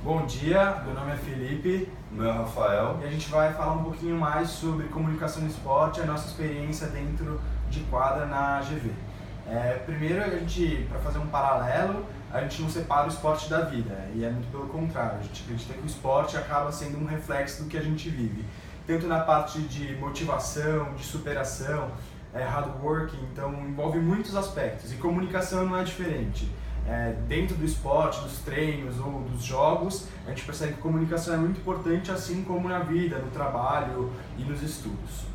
Bom dia, meu nome é Felipe. Meu é Rafael. E a gente vai falar um pouquinho mais sobre comunicação no esporte e a nossa experiência dentro de quadra na GV. Primeiro, para fazer um paralelo, a gente não separa o esporte da vida, e é muito pelo contrário. A gente acredita que o esporte acaba sendo um reflexo do que a gente vive, tanto na parte de motivação, de superação, hard work, então envolve muitos aspectos, e comunicação não é diferente. Dentro do esporte, dos treinos ou dos jogos, a gente percebe que a comunicação é muito importante, assim como na vida, no trabalho e nos estudos.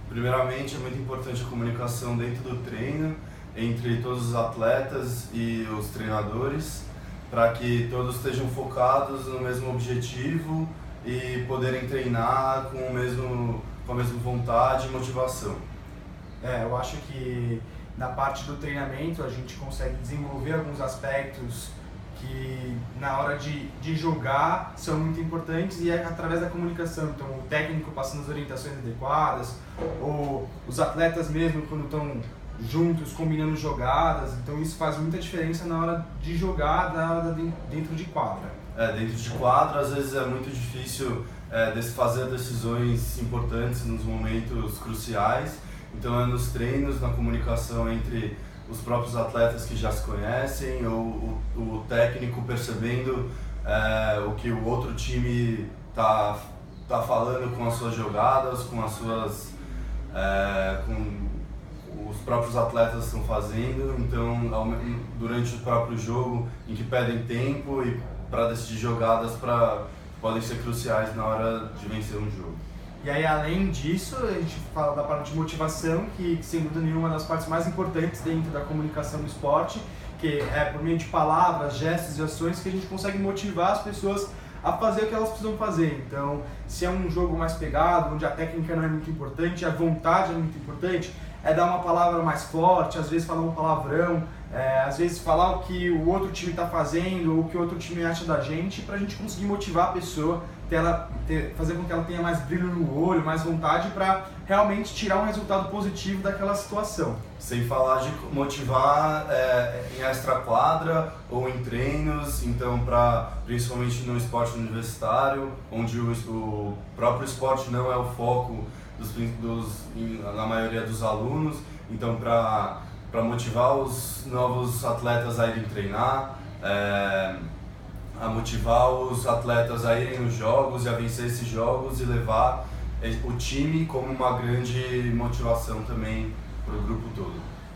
Primeiramente, é muito importante a comunicação dentro do treino, entre todos os atletas e os treinadores, para que todos estejam focados no mesmo objetivo e poderem treinar com a mesma vontade e motivação. Eu acho que na parte do treinamento a gente consegue desenvolver alguns aspectos que na hora de jogar são muito importantes, e é através da comunicação. Então o técnico passando as orientações adequadas, ou os atletas mesmo quando estão juntos combinando jogadas, então isso faz muita diferença na hora de jogar dentro de quadra. Dentro de quadra às vezes é muito difícil fazer decisões importantes nos momentos cruciais, então é nos treinos, na comunicação entre os próprios atletas que já se conhecem, ou o técnico percebendo o que o outro time tá falando com as suas jogadas, com os próprios atletas estão fazendo. Então durante o próprio jogo, em que pedem tempo e para decidir jogadas podem ser cruciais na hora de vencer um jogo. E aí, além disso, a gente fala da parte de motivação, que sem dúvida nenhuma é uma das partes mais importantes dentro da comunicação do esporte, que é por meio de palavras, gestos e ações que a gente consegue motivar as pessoas a fazer o que elas precisam fazer. Então, se é um jogo mais pegado, onde a técnica não é muito importante, a vontade é muito importante, é dar uma palavra mais forte, às vezes falar um palavrão, às vezes falar o que o outro time está fazendo ou o que o outro time acha da gente, para a gente conseguir motivar a pessoa, fazer com que ela tenha mais brilho no olho, mais vontade para realmente tirar um resultado positivo daquela situação. Sem falar de motivar em extra-quadra ou em treinos, então principalmente no esporte universitário, onde o próprio esporte não é o foco na maioria dos alunos, então para motivar os novos atletas a irem treinar, a motivar os atletas a irem nos jogos e a vencer esses jogos e levar o time como uma grande motivação também para o grupo todo.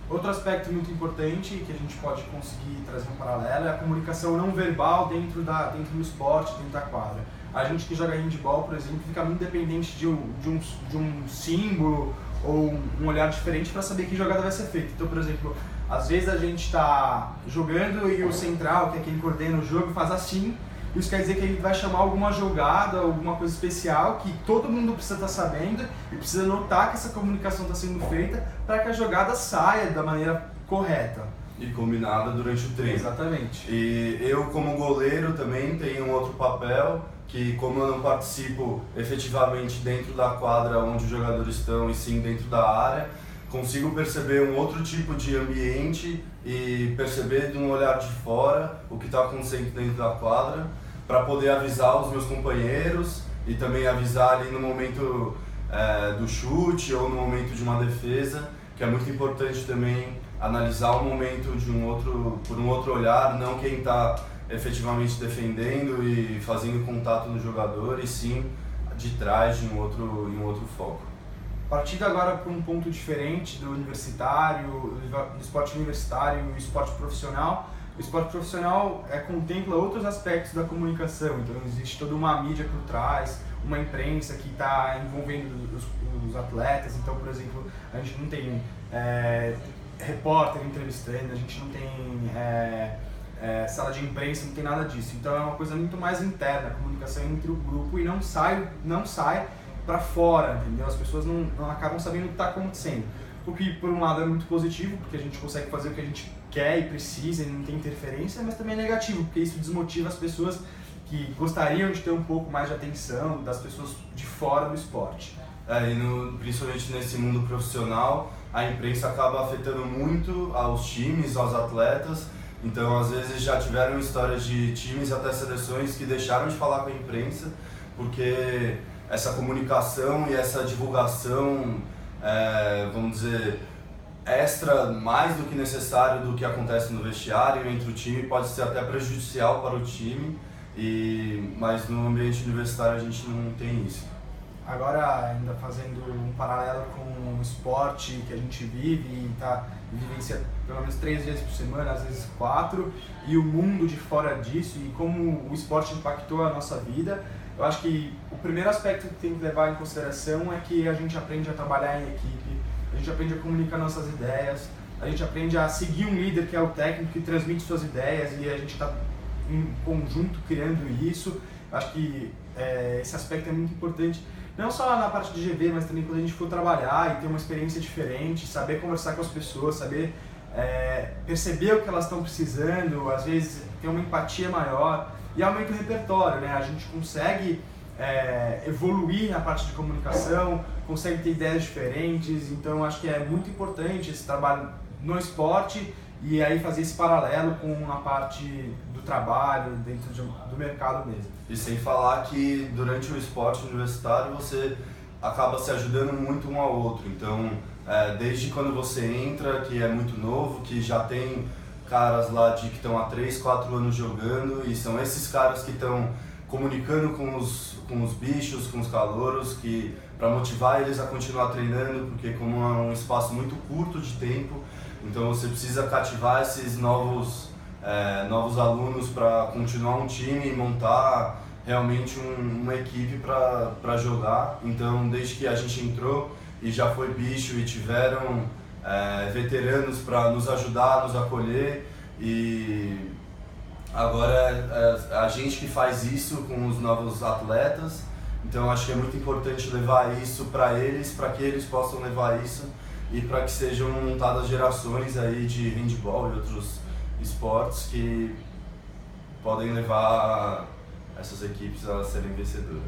Outro aspecto muito importante que a gente pode conseguir trazer um paralelo é a comunicação não verbal dentro do esporte, dentro da quadra. A gente que joga handball, por exemplo, fica muito dependente de um símbolo ou um olhar diferente para saber que jogada vai ser feita. Então, por exemplo, às vezes a gente está jogando e o central, que é quem coordena o jogo, faz assim. Isso quer dizer que ele vai chamar alguma jogada, alguma coisa especial que todo mundo precisa estar sabendo e precisa notar que essa comunicação está sendo feita para que a jogada saia da maneira correta. E combinada durante o treino. Exatamente. E eu, como goleiro, também tenho um outro papel, que como eu não participo efetivamente dentro da quadra onde os jogadores estão, e sim dentro da área, consigo perceber um outro tipo de ambiente e perceber de um olhar de fora o que está acontecendo dentro da quadra, para poder avisar os meus companheiros e também avisar ali no momento do chute ou no momento de uma defesa, que é muito importante também analisar o momento por um outro olhar, não quem está efetivamente defendendo e fazendo contato no jogador, e sim de trás, em um outro foco. Partindo agora para um ponto diferente do universitário, do esporte universitário e o esporte profissional. O esporte profissional contempla outros aspectos da comunicação, então existe toda uma mídia por trás, uma imprensa que está envolvendo os atletas. Então, por exemplo, a gente não tem repórter entrevistando, a gente não tem sala de imprensa, não tem nada disso. Então é uma coisa muito mais interna, a comunicação entre o grupo, e não sai para fora, entendeu? As pessoas não acabam sabendo o que está acontecendo. O que, por um lado, é muito positivo, porque a gente consegue fazer o que a gente quer e precisa e não tem interferência, mas também é negativo, porque isso desmotiva as pessoas que gostariam de ter um pouco mais de atenção das pessoas de fora do esporte. Principalmente nesse mundo profissional, a imprensa acaba afetando muito aos times, aos atletas, Então, às vezes já tiveram histórias de times até seleções que deixaram de falar com a imprensa porque essa comunicação e essa divulgação, vamos dizer, extra, mais do que necessário do que acontece no vestiário entre o time, pode ser até prejudicial para o time, mas no ambiente universitário a gente não tem isso. Agora, ainda fazendo um paralelo com o esporte que a gente vive e vivencia pelo menos 3 vezes por semana, às vezes 4, e o mundo de fora disso e como o esporte impactou a nossa vida, eu acho que o primeiro aspecto que tem que levar em consideração é que a gente aprende a trabalhar em equipe, a gente aprende a comunicar nossas ideias, a gente aprende a seguir um líder que é o técnico que transmite suas ideias e a gente está em conjunto criando isso. Eu acho que esse aspecto é muito importante, não só na parte de GV, mas também quando a gente for trabalhar e ter uma experiência diferente, saber conversar com as pessoas, saber perceber o que elas estão precisando, às vezes ter uma empatia maior e aumenta o repertório, né? A gente consegue evoluir na parte de comunicação, consegue ter ideias diferentes, então acho que é muito importante esse trabalho no esporte e aí fazer esse paralelo com a parte do trabalho dentro do mercado mesmo. E sem falar que durante o esporte universitário você acaba se ajudando muito um ao outro, então desde quando você entra, que é muito novo, que já tem caras lá que estão há 3, 4 anos jogando e são esses caras que estão comunicando com os bichos, com os calouros, para motivar eles a continuar treinando, porque como é um espaço muito curto de tempo, então você precisa cativar esses novos alunos para continuar um time e montar realmente uma equipe para jogar. Então, desde que a gente entrou e já foi bicho e tiveram veteranos para nos ajudar, nos acolher, e agora é a gente que faz isso com os novos atletas. Então acho que é muito importante levar isso para que eles possam levar isso e para que sejam montadas gerações aí de handball e outros esportes que podem levar essas equipes a serem vencedoras.